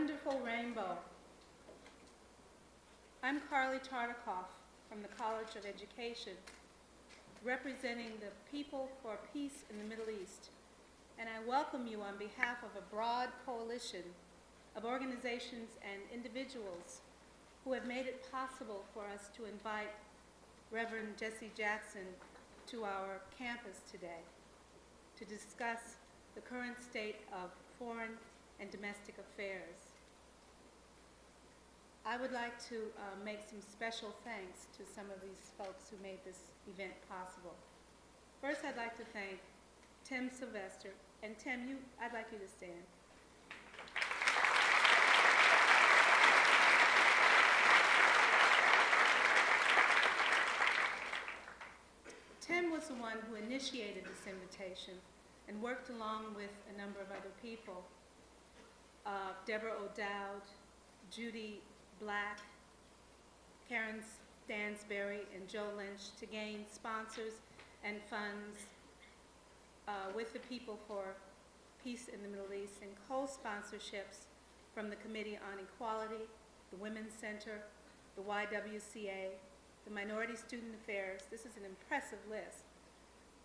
wonderful rainbow. I'm Carly Tartikoff from the College of Education, representing the People for Peace in the Middle East, and I welcome you on behalf of a broad coalition of organizations and individuals who have made it possible for us to invite Reverend Jesse Jackson to our campus today to discuss the current state of foreign and domestic affairs. I would like to make some special thanks to some of these folks who made this event possible. First, I'd like to thank Tim Sylvester, and Tim, I'd like you to stand. Tim was the one who initiated this invitation and worked along with a number of other people, Deborah O'Dowd, Judy Black, Karen Stansberry, and Joe Lynch to gain sponsors and funds with the People for Peace in the Middle East, and co-sponsorships from the Committee on Equality, the Women's Center, the YWCA, the Minority Student Affairs, this is an impressive list,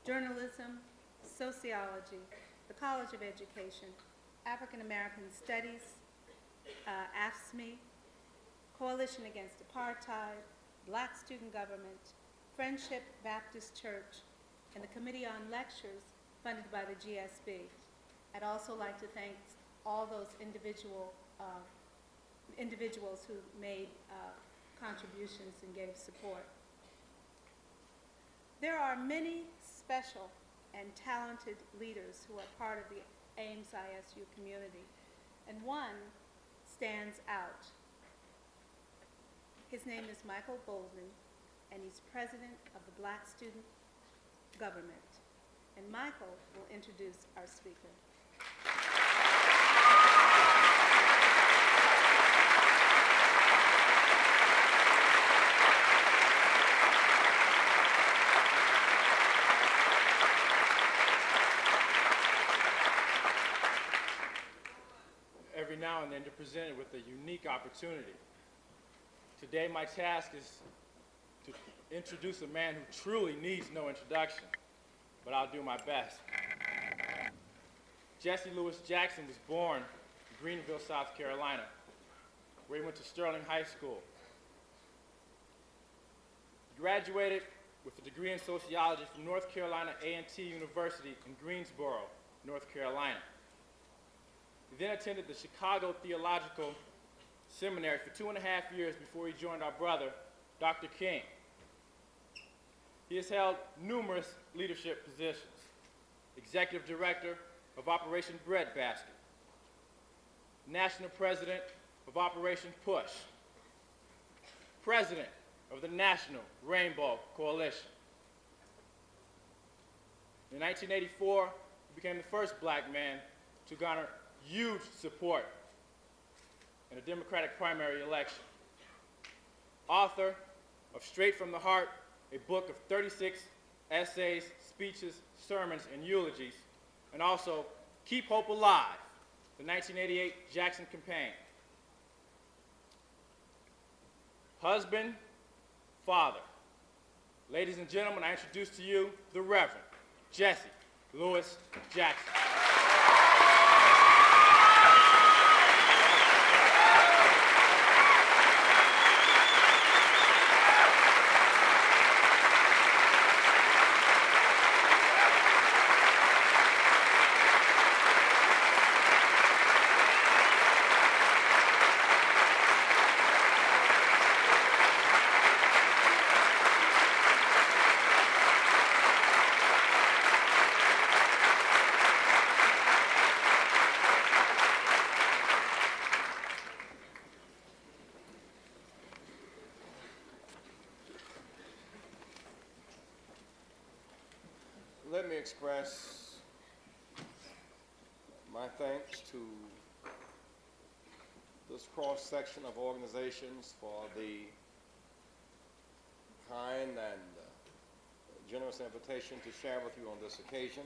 journalism, sociology, the College of Education, African American Studies, AFSCME, Coalition Against Apartheid, Black Student Government, Friendship Baptist Church, and the Committee on Lectures funded by the GSB. I'd also like to thank all those individuals who made contributions and gave support. There are many special and talented leaders who are part of the Ames ISU community, and one stands out. His name is Michael Bolden, and he's president of the Black Student Government. And Michael will introduce our speaker. Every now and then you're presented with a unique opportunity. Today my task is to introduce a man who truly needs no introduction, but I'll do my best. Jesse Louis Jackson was born in Greenville, South Carolina, where he went to Sterling High School. He graduated with a degree in sociology from North Carolina A&T University in Greensboro, North Carolina. He then attended the Chicago Theological Seminary for 2.5 years before he joined our brother, Dr. King. He has held numerous leadership positions: Executive Director of Operation Breadbasket, National President of Operation Push, President of the National Rainbow Coalition. In 1984, he became the first black man to garner huge support in a Democratic primary election. Author of Straight from the Heart, a book of 36 essays, speeches, sermons, and eulogies, and also Keep Hope Alive, the 1988 Jackson campaign. Husband, father. Ladies and gentlemen, I introduce to you the Reverend Jesse Louis Jackson. Let me express my thanks to this cross-section of organizations for the kind and generous invitation to share with you on this occasion.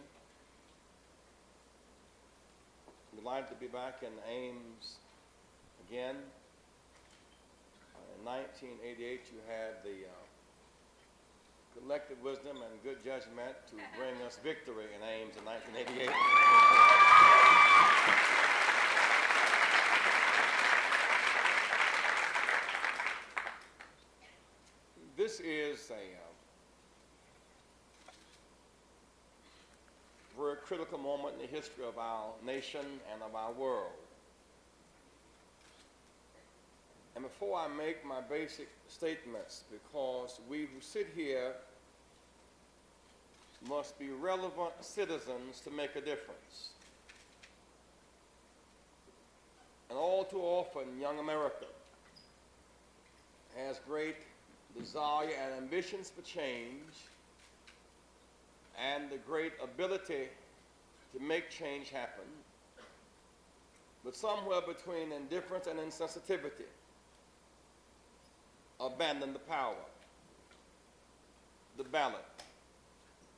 I'm delighted to be back in Ames, Again, in 1988, you had the collective wisdom and good judgment to bring us victory in Ames in 1988. This is a very critical moment in the history of our nation and of our world. And before I make my basic statements, because we who sit here must be relevant citizens to make a difference. And all too often, young America has great desire and ambitions for change and the great ability to make change happen, but somewhere between indifference and insensitivity, abandon the power, the ballot,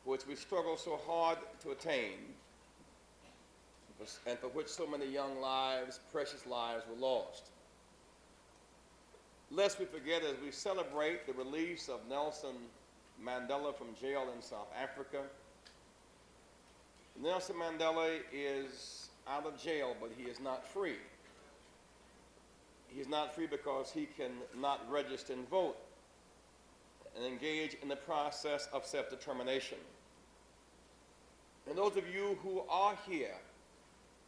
which we struggle so hard to attain, and for which so many young lives, precious lives, were lost. Lest we forget, as we celebrate the release of Nelson Mandela from jail in South Africa, Nelson Mandela is out of jail, but he is not free. He is not free because he cannot register and vote and engage in the process of self-determination. And those of you who are here,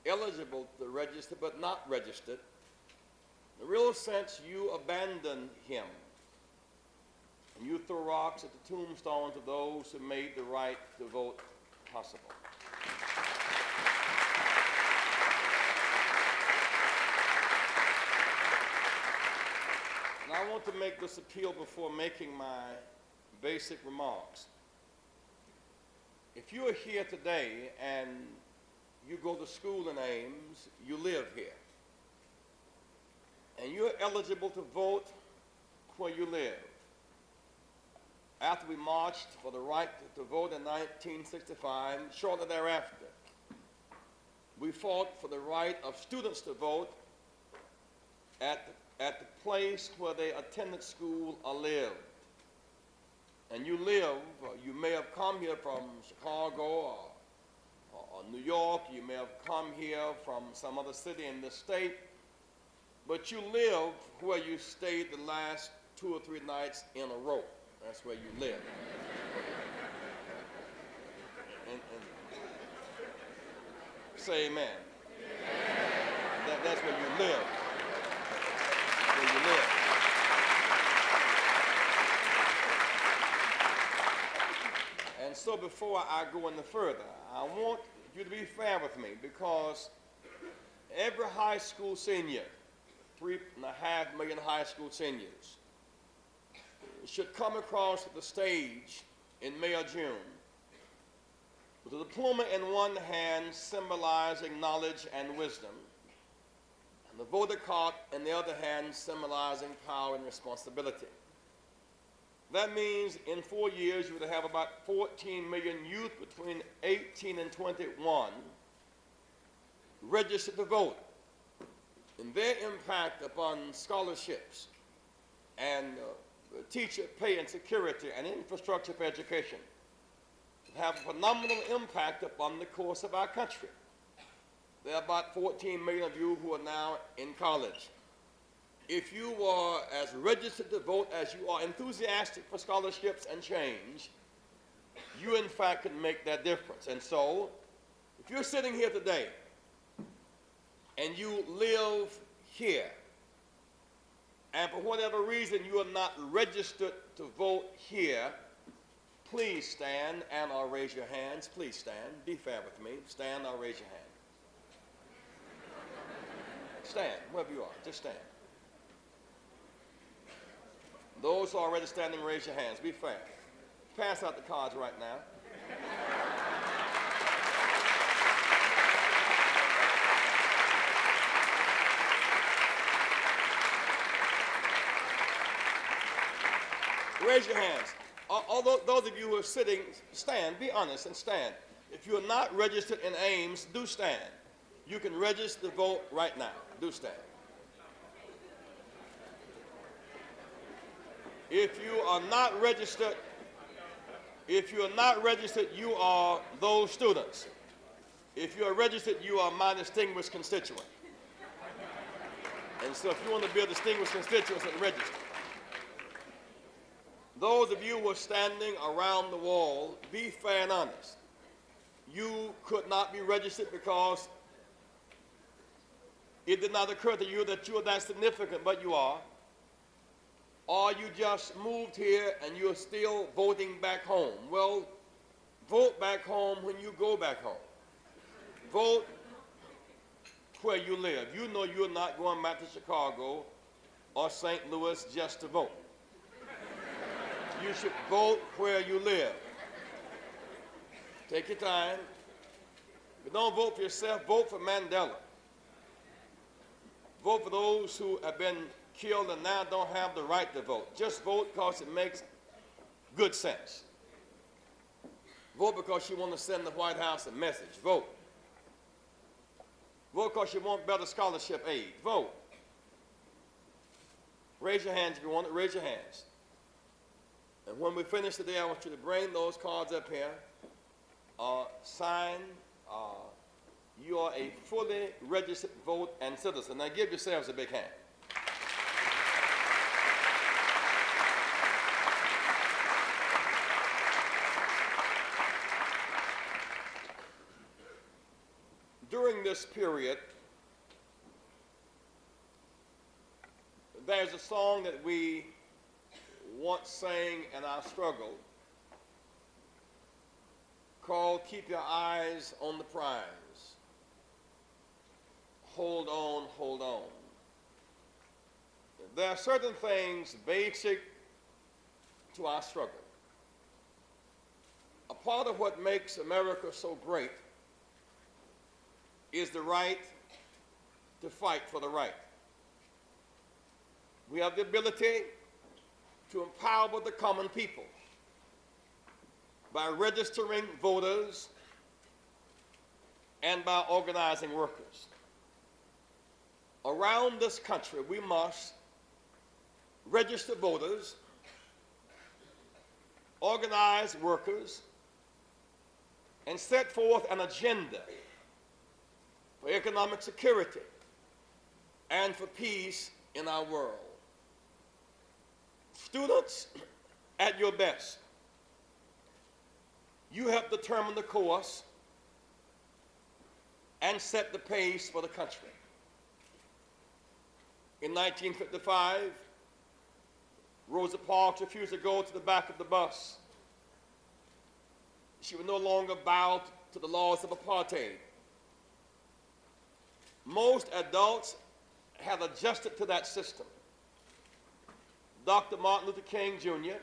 eligible to register but not registered, in a real sense, you abandon him. And you throw rocks at the tombstones of those who made the right to vote possible. And I want to make this appeal before making my basic remarks. If you are here today and you go to school in Ames, you live here, and you're eligible to vote where you live. After we marched for the right to vote in 1965, shortly thereafter, we fought for the right of students to vote at the place where they attended school or lived. And you live, you may have come here from Chicago or New York, you may have come here from some other city in the state, but you live where you stayed the last 2 or 3 nights in a row. That's where you live. and say amen. That's where you live. Where you live. And so before I go any further, I want you to be fair with me, because every high school senior, 3.5 million high school seniors, should come across the stage in May or June with a diploma in one hand symbolizing knowledge and wisdom, and the voter card in the other hand symbolizing power and responsibility. That means in 4 years you would have about 14 million youth between 18 and 21 registered to vote, and their impact upon scholarships and teacher pay and security and infrastructure for education have a phenomenal impact upon the course of our country. There are about 14 million of you who are now in college. If you are as registered to vote as you are enthusiastic for scholarships and change, you in fact can make that difference. And so, if you're sitting here today and you live here, and for whatever reason you are not registered to vote here, please stand and or raise your hands. Please stand. Be fair with me. Stand or raise your hand. Stand, wherever you are. Just stand. Those who are already standing, raise your hands. Be fair. Pass out the cards right now. Raise your hands. Although those of you who are sitting, stand. Be honest and stand. If you are not registered in Ames, do stand. You can register to vote right now. Do stand. If you are not registered, you are those students. If you are registered, you are my distinguished constituent. And so if you want to be a distinguished constituent, then register. Those of you who are standing around the wall, be fair and honest. You could not be registered because it did not occur to you that you are that significant, but you are. Or you just moved here and you're still voting back home. Well, vote back home when you go back home. Vote where you live. You know you're not going back to Chicago or St. Louis just to vote. You should vote where you live. Take your time. But don't vote for yourself. Vote for Mandela. Vote for those who have been killed and now don't have the right to vote. Just vote because it makes good sense. Vote because you want to send the White House a message. Vote. Vote because you want better scholarship aid. Vote. Raise your hands if you want it. Raise your hands. And when we finish today, I want you to bring those cards up here. Sign. You are a fully registered vote and citizen. Now give yourselves a big hand. During this period, there's a song that we once sang in our struggle called Keep Your Eyes on the Prize. Hold on, hold on. There are certain things basic to our struggle. A part of what makes America so great is the right to fight for the right. We have the ability to empower the common people by registering voters and by organizing workers. Around this country, we must register voters, organize workers, and set forth an agenda for economic security and for peace in our world. Students, at your best, you help determine the course and set the pace for the country. In 1955, Rosa Parks refused to go to the back of the bus. She would no longer bow to the laws of apartheid. Most adults have adjusted to that system. Dr. Martin Luther King Jr.,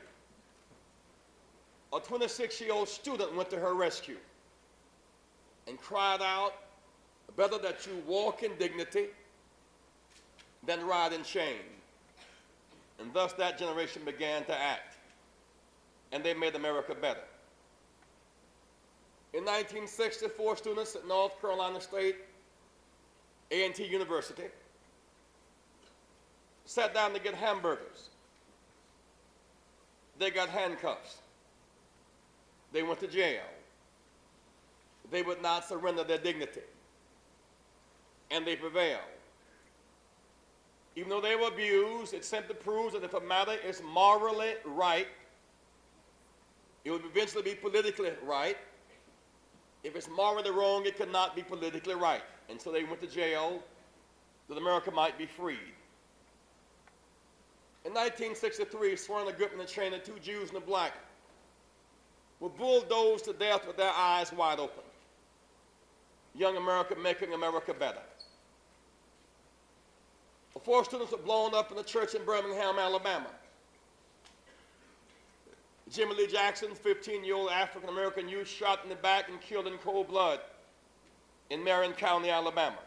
a 26-year-old student, went to her rescue and cried out, "Better that you walk in dignity than ride in shame." And thus that generation began to act, and they made America better. In 1964, students at North Carolina State A&T University sat down to get hamburgers. They got handcuffs. They went to jail. They would not surrender their dignity. And they prevailed. Even though they were abused, it simply proves that if a matter is morally right, it will eventually be politically right. If it's morally wrong, it cannot be politically right. And so they went to jail that America might be freed. In 1963, Swerna Goodman and Trainer, two Jews and a black, were bulldozed to death with their eyes wide open. Young America making America better. 4 students were blown up in a church in Birmingham, Alabama. Jimmy Lee Jackson, 15-year-old African-American youth, shot in the back and killed in cold blood in Marion County, Alabama.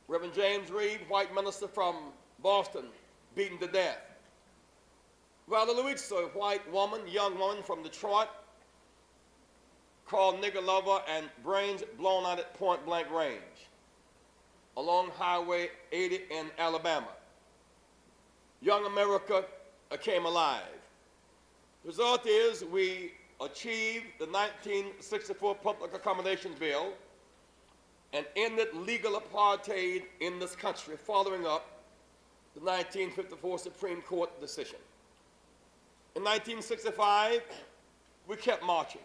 Reverend James Reed, white minister from Boston, beaten to death. Valerie Louise, a white woman, young woman from Detroit, called nigger lover and brains blown out at point blank range along Highway 80 in Alabama. Young America came alive. The result is we achieved the 1964 Public Accommodations Bill and ended legal apartheid in this country, following up the 1954 Supreme Court decision. In 1965, we kept marching.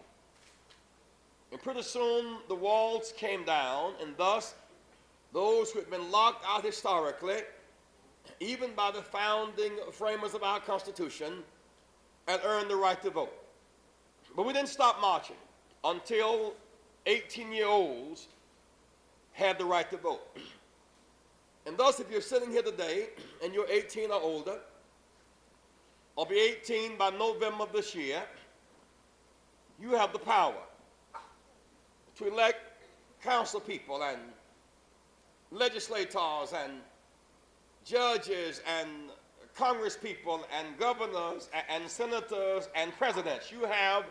And pretty soon the walls came down, and thus those who had been locked out historically, even by the founding framers of our Constitution, had earned the right to vote. But we didn't stop marching until 18-year-olds had the right to vote. And thus, if you're sitting here today and you're 18 or older, or be 18 by November of this year, you have the power to elect council people and legislators and judges and congresspeople and governors and senators and presidents. You have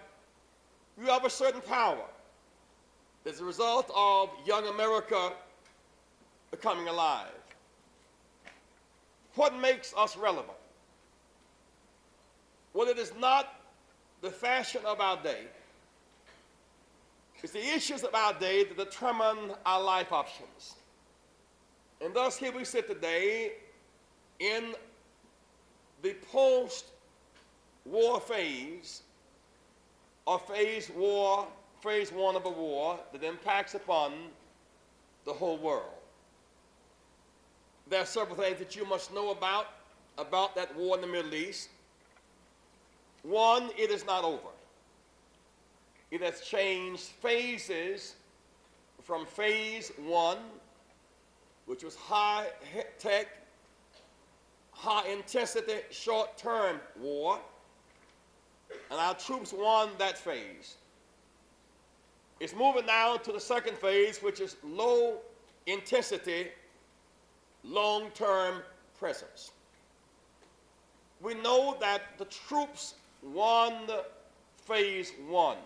a certain power as a result of young America becoming alive. What makes us relevant? Well, it is not the fashion of our day. It's the issues of our day that determine our life options. And thus, here we sit today in the post-war phase, or phase one of a war that impacts upon the whole world. There are several things that you must know about that war in the Middle East. One, it is not over. It has changed phases from phase one, which was high-tech, high-intensity, short-term war, and our troops won that phase. It's moving now to the second phase, which is low-intensity, long-term presence. We know that the troops won phase one.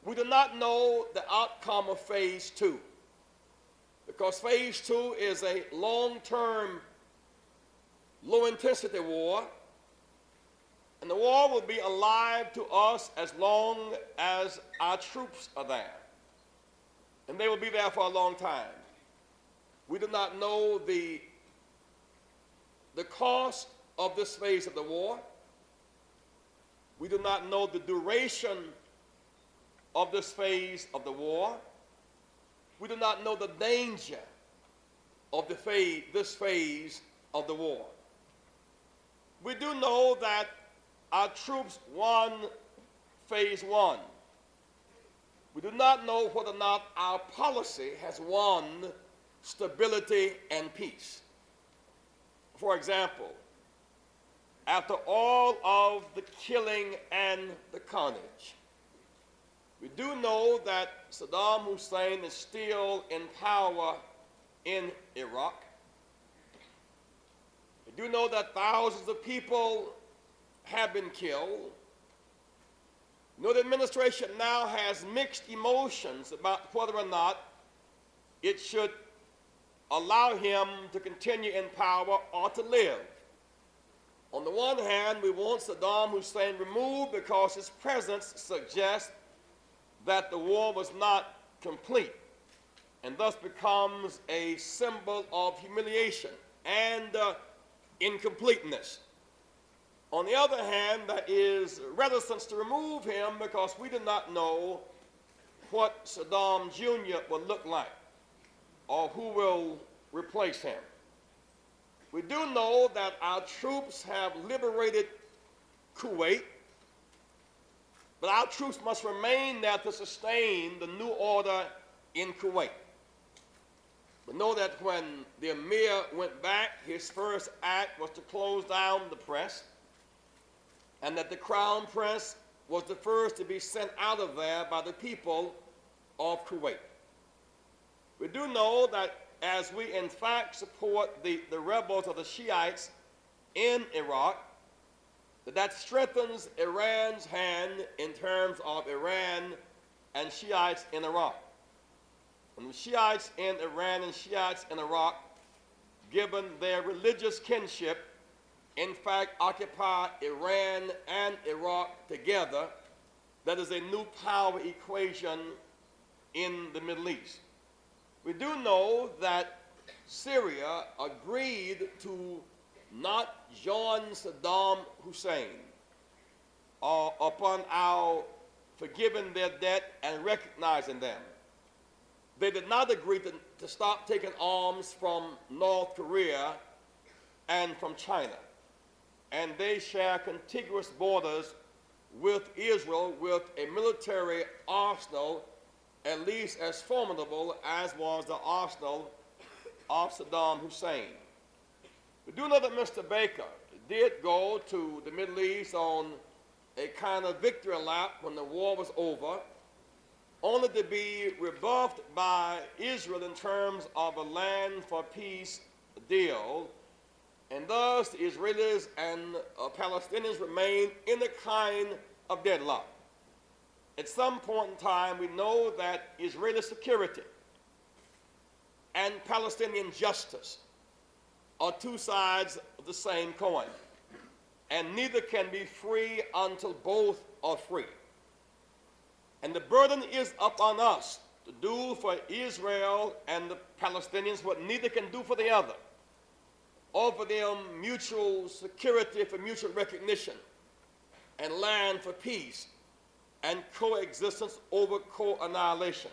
We do not know the outcome of phase two, because phase two is a long-term, low-intensity war, and the war will be alive to us as long as our troops are there, and they will be there for a long time. We do not know the cost of this phase of the war. We do not know the duration of this phase of the war. We do not know the danger of this phase of the war. We do know that our troops won phase one. We do not know whether or not our policy has won stability and peace. For example, after all of the killing and the carnage, we do know that Saddam Hussein is still in power in Iraq. We do know that thousands of people have been killed. We know the administration now has mixed emotions about whether or not it should allow him to continue in power or to live. On the one hand, we want Saddam Hussein removed because his presence suggests that the war was not complete, and thus becomes a symbol of humiliation and incompleteness. On the other hand, there is reticence to remove him because we do not know what Saddam Jr. will look like or who will replace him. We do know that our troops have liberated Kuwait, but our troops must remain there to sustain the new order in Kuwait. We know that when the Emir went back, his first act was to close down the press, and that the Crown Prince was the first to be sent out of there by the people of Kuwait. We do know that as we in fact support the rebels of the Shiites in Iraq, that strengthens Iran's hand in terms of Iran and Shiites in Iraq. And the Shiites in Iran and Shiites in Iraq, given their religious kinship, in fact, occupy Iran and Iraq together, that is a new power equation in the Middle East. We do know that Syria agreed to not join Saddam Hussein upon our forgiving their debt and recognizing them. They did not agree to stop taking arms from North Korea and from China. And they share contiguous borders with Israel with a military arsenal at least as formidable as was the arsenal of Saddam Hussein. We do know that Mr. Baker did go to the Middle East on a kind of victory lap when the war was over, only to be rebuffed by Israel in terms of a land for peace deal. And thus, the Israelis and Palestinians remain in a kind of deadlock. At some point in time, we know that Israeli security and Palestinian justice are two sides of the same coin, and neither can be free until both are free. And the burden is upon us to do for Israel and the Palestinians what neither can do for the other. Offer them mutual security for mutual recognition, and land for peace, and coexistence over co-annihilation.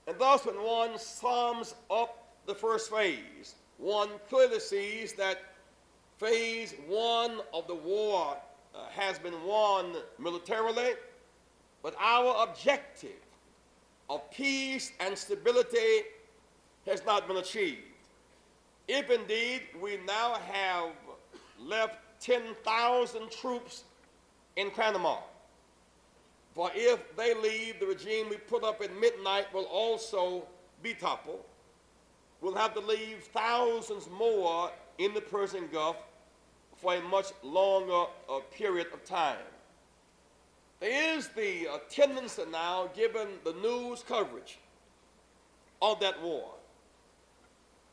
And thus, when one sums up the first phase, one clearly sees that phase one of the war has been won militarily, but our objective of peace and stability has not been achieved. If indeed we now have left 10,000 troops in Panama, for if they leave, the regime we put up at midnight will also be toppled. We'll have to leave thousands more in the Persian Gulf for a much longer period of time. There is the tendency now, given the news coverage of that war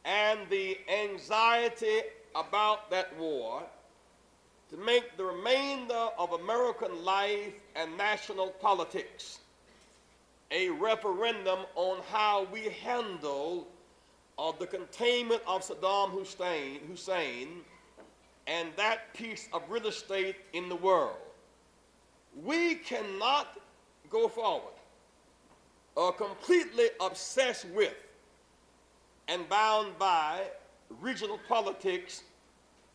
and the anxiety about that war, to make the remainder of American life and national politics a referendum on how we handle the containment of Saddam Hussein and that piece of real estate in the world. We cannot go forward completely obsessed with and bound by regional politics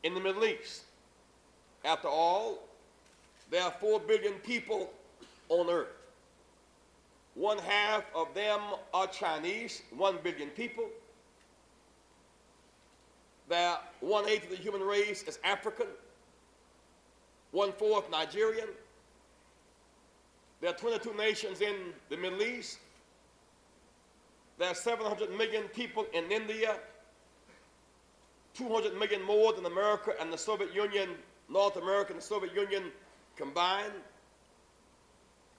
in the Middle East. After all, there are 4 billion people on earth. 1/2 of them are Chinese, 1 billion people. There 1/8 of the human race is African, 1/4 Nigerian. There are 22 nations in the Middle East. There are 700 million people in India, 200 million more than America and the Soviet Union, North America and the Soviet Union combined.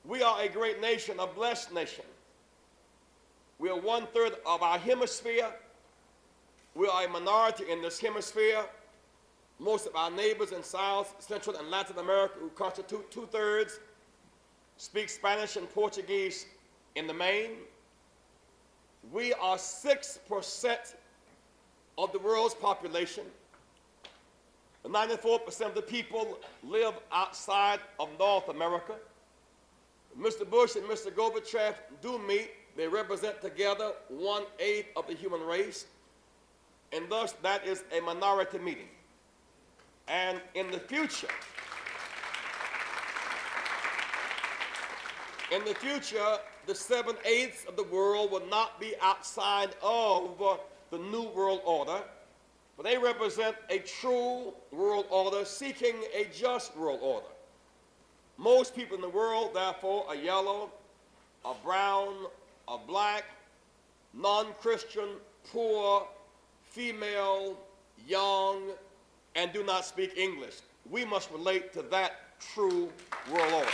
We are a great nation, a blessed nation. We are 1/3 of our hemisphere. We are a minority in this hemisphere. Most of our neighbors in South, Central, and Latin America, who constitute 2/3, speak Spanish and Portuguese in the main. We are 6% of the world's population. 94% of the people live outside of North America. Mr. Bush and Mr. Gorbachev do meet. They represent together 1/8 of the human race. And thus, that is a minority meeting. And in the future, the 7/8 of the world will not be outside of the New World Order, but they represent a true world order seeking a just world order. Most people in the world, therefore, are yellow, are brown, are black, non-Christian, poor, female, young, and do not speak English. We must relate to that true world order.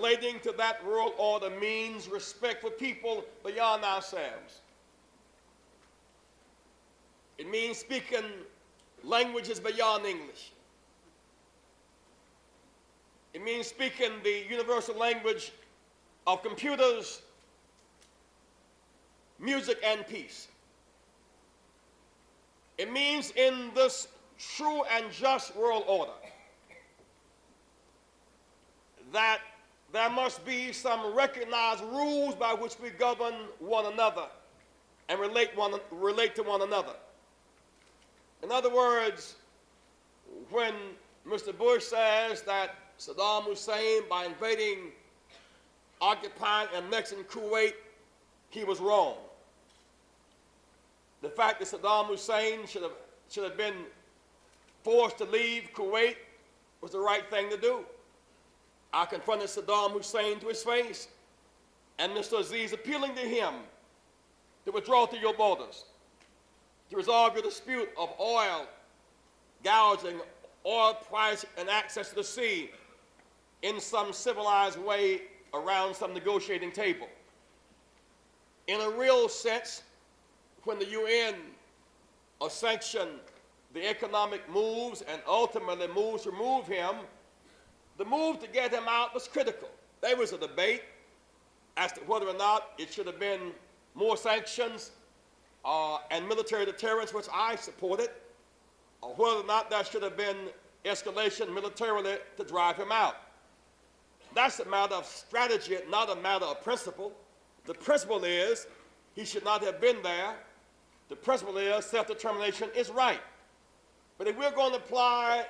relating to that world order means respect for people beyond ourselves. It means speaking languages beyond English. It means speaking the universal language of computers, music, and peace. It means in this true and just world order that there must be some recognized rules by which we govern one another and relate to one another. In other words, when Mr. Bush says that Saddam Hussein, by invading, occupying, and annexing Kuwait, he was wrong. The fact that Saddam Hussein should have been forced to leave Kuwait was the right thing to do. I confronted Saddam Hussein to his face, and Mr. Aziz appealing to him to withdraw to your borders, to resolve your dispute of oil gouging, oil price, and access to the sea in some civilized way around some negotiating table. In a real sense, when the UN sanctioned the economic moves and ultimately moves to remove him, the move to get him out was critical. There was a debate as to whether or not it should have been more sanctions and military deterrence, which I supported, or whether or not there should have been escalation militarily to drive him out. That's a matter of strategy, not a matter of principle. The principle is he should not have been there. The principle is self-determination is right. But if we're going to apply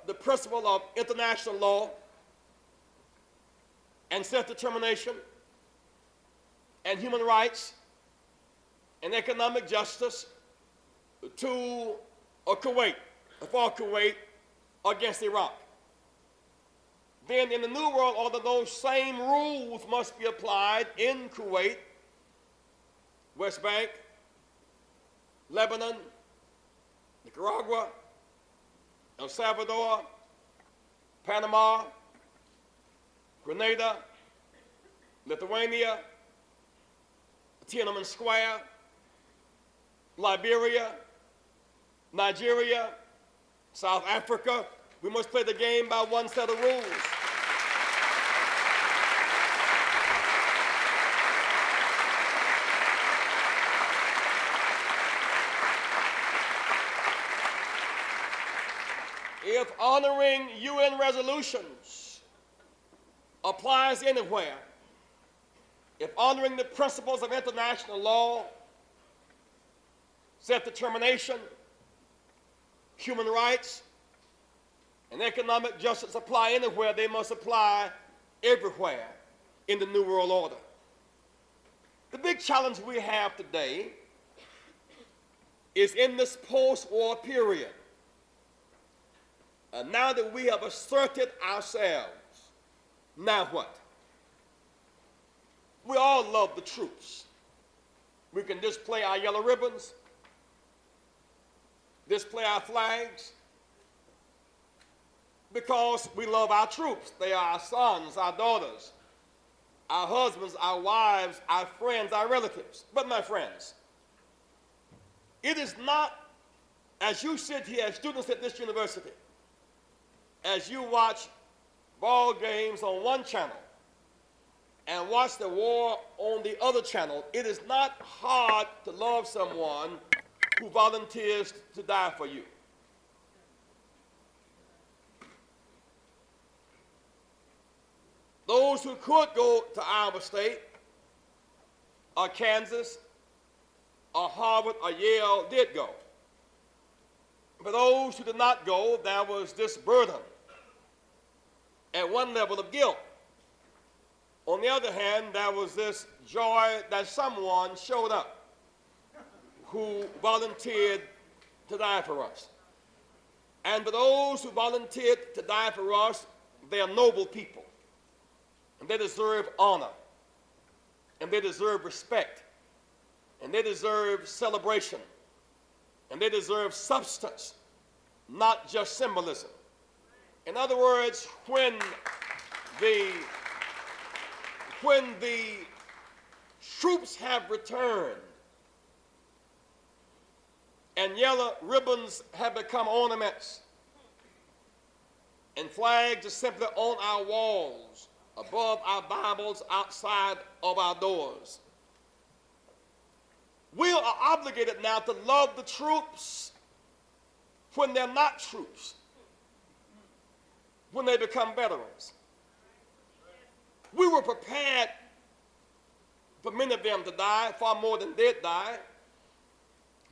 the principle of international law and self-determination and human rights and economic justice to Kuwait, for Kuwait against Iraq, then in the New World Order, those same rules must be applied in Kuwait, West Bank, Lebanon, Nicaragua, El Salvador, Panama, Grenada, Lithuania, Tiananmen Square, Liberia, Nigeria, South Africa. We must play the game by one set of rules. If honoring UN resolutions applies anywhere, if honoring the principles of international law, self-determination, human rights, and economic justice apply anywhere, they must apply everywhere in the New World Order. The big challenge we have today is in this post-war period. Now that we have asserted ourselves, now what? We all love the troops. We can display our yellow ribbons, display our flags, because we love our troops. They are our sons, our daughters, our husbands, our wives, our friends, our relatives. But my friends, it is not, as you sit here as students at this university, as you watch ball games on one channel and watch the war on the other channel, it is not hard to love someone who volunteers to die for you. Those who could go to Iowa State or Kansas or Harvard or Yale did go. For those who did not go, there was this burden at one level of guilt. On the other hand, there was this joy that someone showed up who volunteered to die for us. And for those who volunteered to die for us, they are noble people. And they deserve honor. And they deserve respect. And they deserve celebration. And they deserve substance, not just symbolism. In other words, when the when the troops have returned and yellow ribbons have become ornaments and flags are simply on our walls, above our Bibles, outside of our doors, we are obligated now to love the troops when they're not troops, when they become veterans. We were prepared for many of them to die, far more than did die.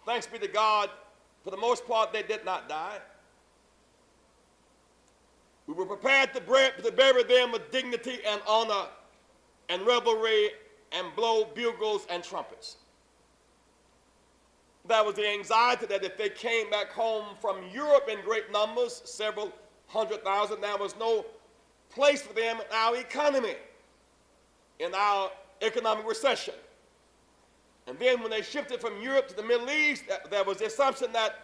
Thanks be to God, for the most part, they did not die. We were prepared to bury them with dignity and honor and revelry and blow bugles and trumpets. That was the anxiety that if they came back home from Europe in great numbers, several 100,000, there was no place for them in our economy, in our economic recession. And then when they shifted from Europe to the Middle East, there was the assumption that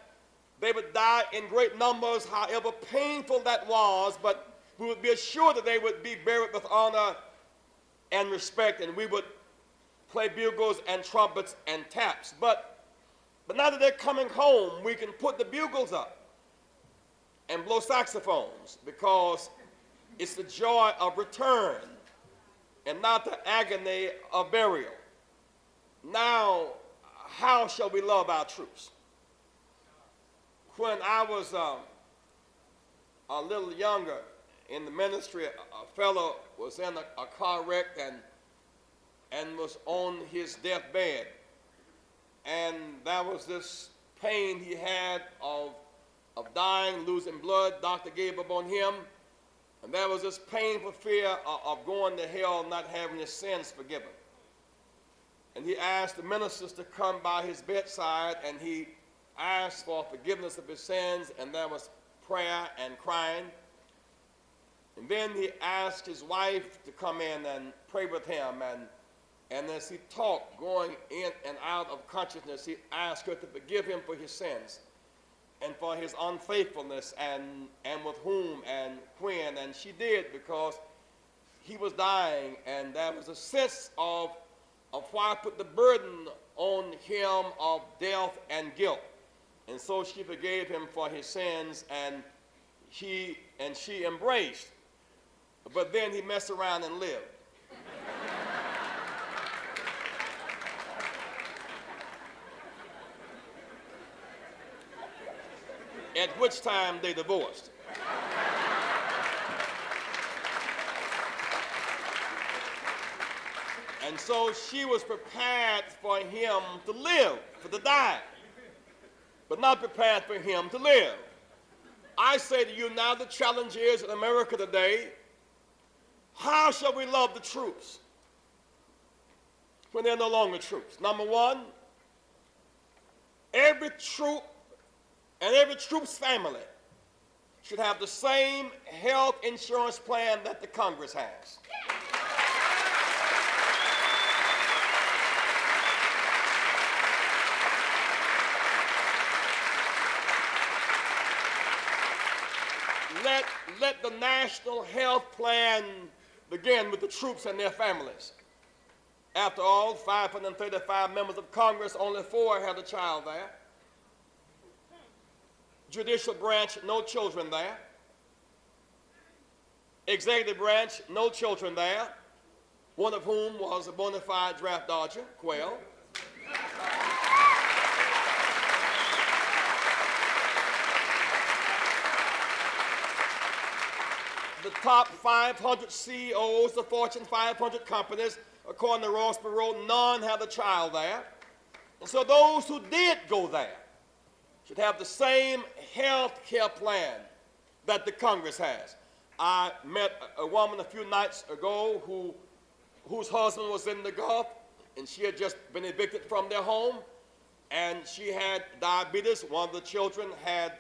they would die in great numbers, however painful that was, but we would be assured that they would be buried with honor and respect, and we would play bugles and trumpets and taps. But now that they're coming home, we can put the bugles up and blow saxophones, because it's the joy of return and not the agony of burial. Now, how shall we love our troops? When I was a little younger in the ministry, a fellow was in a car wreck and was on his deathbed. And there was this pain he had of dying, losing blood. Doctor gave up on him. And there was this painful fear of going to hell, not having his sins forgiven. And he asked the ministers to come by his bedside, and he asked for forgiveness of his sins, and there was prayer and crying. And then he asked his wife to come in and pray with him, and as he talked, going in and out of consciousness, he asked her to forgive him for his sins and for his unfaithfulness and with whom and when, and she did, because he was dying, and there was a sense of why put the burden on him of death and guilt. And so she forgave him for his sins, and she embraced. But then he messed around and lived. At which time they divorced. And so she was prepared for him to live, to die, but not prepared for him to live. I say to you now, the challenge is in America today, how shall we love the troops when they're no longer troops? Number one, every troop and every troop's family should have the same health insurance plan that the Congress has. Let the national health plan begin with the troops and their families. After all, 535 members of Congress, only 4 had a child there. Judicial branch, no children there. Executive branch, no children there, one of whom was a bona fide draft dodger, Quayle. The top 500 CEOs of Fortune 500 companies, according to Ross Perot, none had a child there. And so those who did go there should have the same health care plan that the Congress has. I met a woman a few nights ago whose husband was in the Gulf, and she had just been evicted from their home, and she had diabetes. One of the children had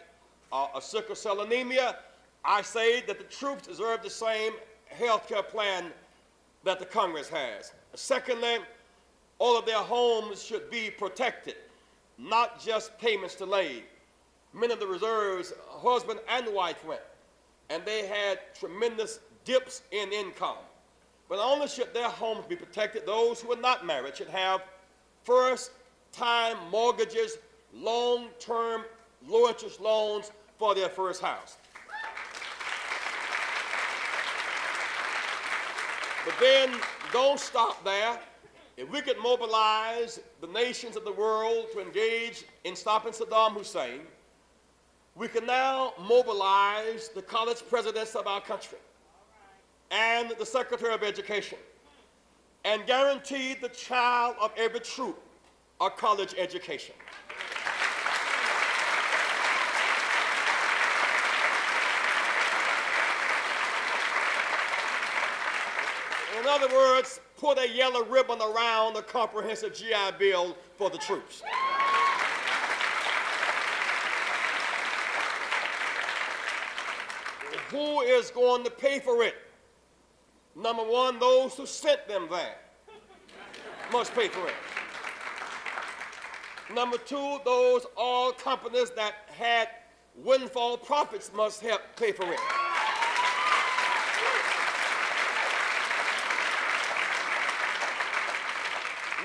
a sickle cell anemia. I say that the troops deserve the same health care plan that the Congress has. Secondly, all of their homes should be protected, not just payments delayed. Many of the reserves, husband and wife went, and they had tremendous dips in income. But not only should their homes be protected, those who are not married should have first-time mortgages, long-term, low-interest loans for their first house. But then don't stop there. If we could mobilize the nations of the world to engage in stopping Saddam Hussein, we can now mobilize the college presidents of our country and the Secretary of Education and guarantee the child of every troop a college education. In other words, put a yellow ribbon around the comprehensive GI Bill for the troops. Who is going to pay for it? Number one, those who sent them there must pay for it. Number two, those oil companies that had windfall profits must help pay for it.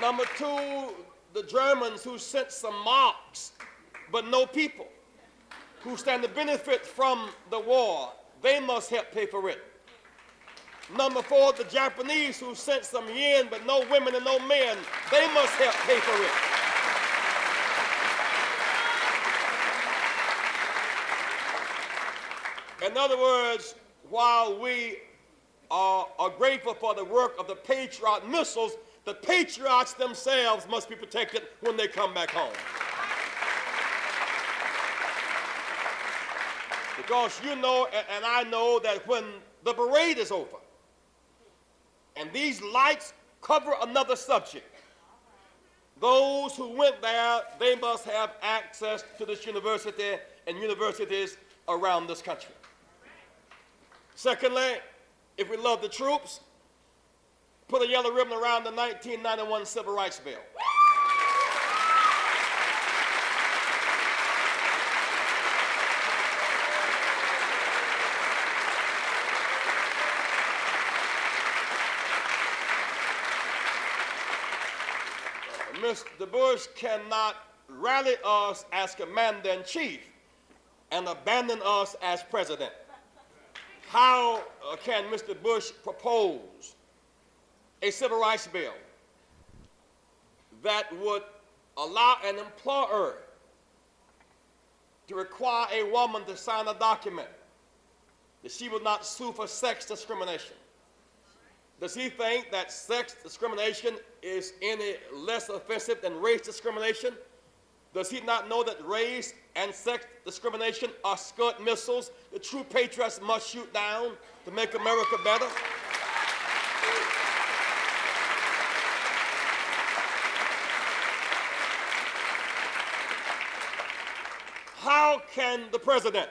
Number two, the Germans who sent some marks but no people who stand to benefit from the war, they must help pay for it. Number four, the Japanese who sent some yen but no women and no men, they must help pay for it. In other words, while we are grateful for the work of the Patriot missiles, the patriots themselves must be protected when they come back home. Because you know, and I know that when the parade is over, and these lights cover another subject, those who went there, they must have access to this university and universities around this country. Secondly, if we love the troops, put a yellow ribbon around the 1991 Civil Rights Bill. Mr. Bush cannot rally us as commander-in-chief and abandon us as president. How can Mr. Bush propose a civil rights bill that would allow an employer to require a woman to sign a document that she will not sue for sex discrimination? Does he think that sex discrimination is any less offensive than race discrimination? Does he not know that race and sex discrimination are Scud missiles the true patriots must shoot down to make America better? How can the president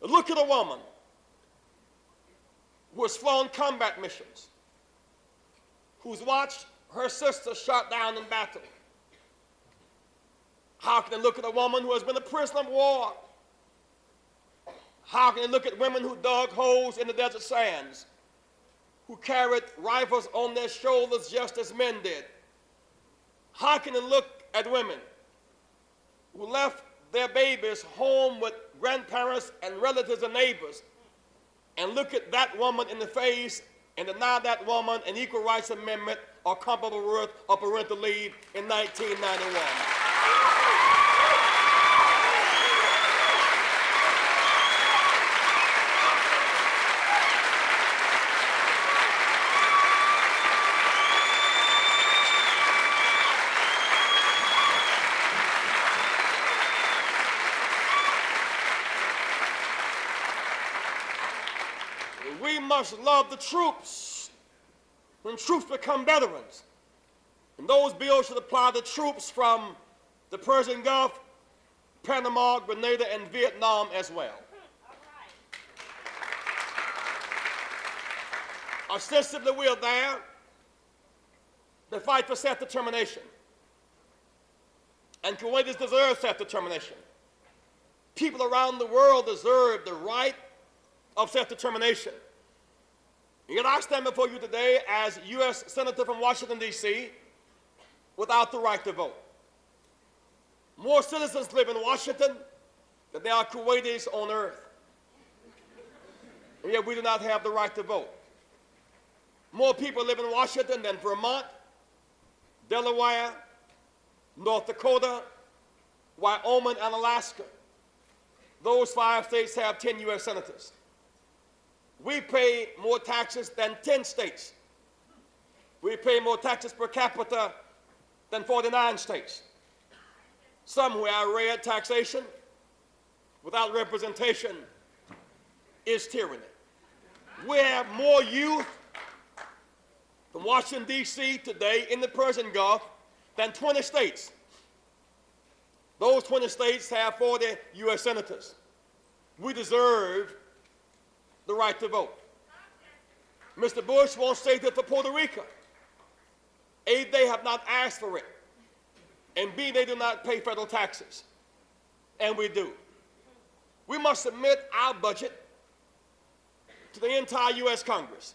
look at a woman who has flown combat missions, who's watched her sister shot down in battle? How can they look at a woman who has been a prisoner of war? How can they look at women who dug holes in the desert sands, who carried rifles on their shoulders just as men did? How can they look at women who left their babies home with grandparents and relatives and neighbors, and look at that woman in the face and deny that woman an equal rights amendment or comparable worth of parental leave in 1991? We must love the troops when troops become veterans. And those bills should apply to troops from the Persian Gulf, Panama, Grenada, and Vietnam as well. Ostensibly, we are there to fight for self-determination. And Kuwaitis deserve self-determination. People around the world deserve the right of self-determination. Yet I stand before you today as U.S. Senator from Washington, D.C., without the right to vote. More citizens live in Washington than there are Kuwaitis on earth. And yet we do not have the right to vote. More people live in Washington than Vermont, Delaware, North Dakota, Wyoming, and Alaska. Those 5 states have 10 U.S. senators. We pay more taxes than 10 states. We pay more taxes per capita than 49 states. Somewhere I read taxation without representation is tyranny. We have more youth from Washington, D.C. today in the Persian Gulf than 20 states. Those 20 states have 40 U.S. senators. We deserve the right to vote. Mr. Bush won't say that for Puerto Rico. A, they have not asked for it. And B, they do not pay federal taxes. And we do. We must submit our budget to the entire U.S. Congress.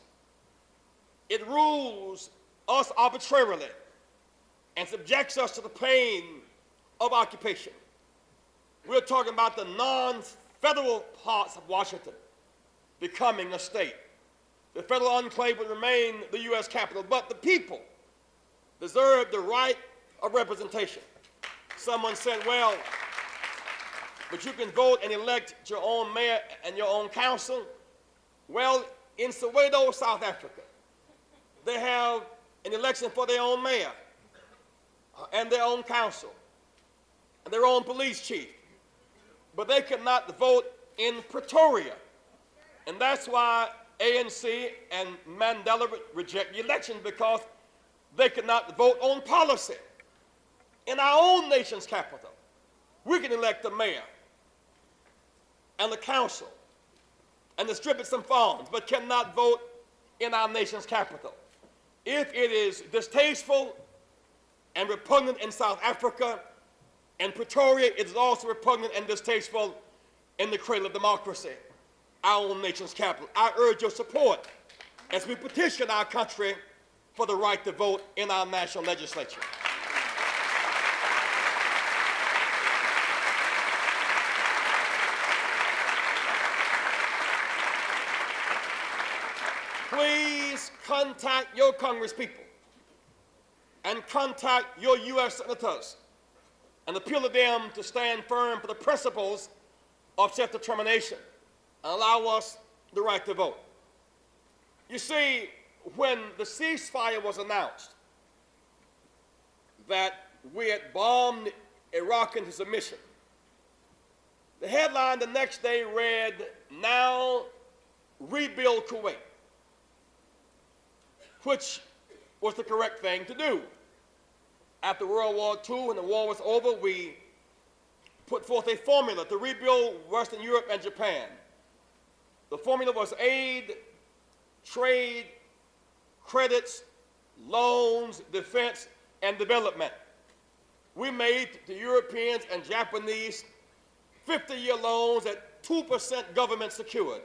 It rules us arbitrarily and subjects us to the pain of occupation. We're talking about the non-federal parts of Washington becoming a state. The federal enclave would remain the U.S. Capitol, but the people deserve the right of representation. Someone said, well, but you can vote and elect your own mayor and your own council. Well, in Soweto, South Africa, they have an election for their own mayor and their own council and their own police chief. But they cannot vote in Pretoria. And that's why ANC and Mandela reject the election, because they cannot vote on policy. In our own nation's capital, we can elect the mayor and the council and distribute some funds, but cannot vote in our nation's capital. If it is distasteful and repugnant in South Africa and Pretoria, it is also repugnant and distasteful in the cradle of democracy, our own nation's capital. I urge your support as we petition our country for the right to vote in our national legislature. Please contact your congresspeople and contact your U.S. senators and appeal to them to stand firm for the principles of self-determination and allow us the right to vote. You see, when the ceasefire was announced, that we had bombed Iraq into submission, the headline the next day read, "Now rebuild Kuwait," which was the correct thing to do. After World War II, when the war was over, we put forth a formula to rebuild Western Europe and Japan. The formula was aid, trade, credits, loans, defense, and development. We made the Europeans and Japanese 50-year loans at 2% government secured.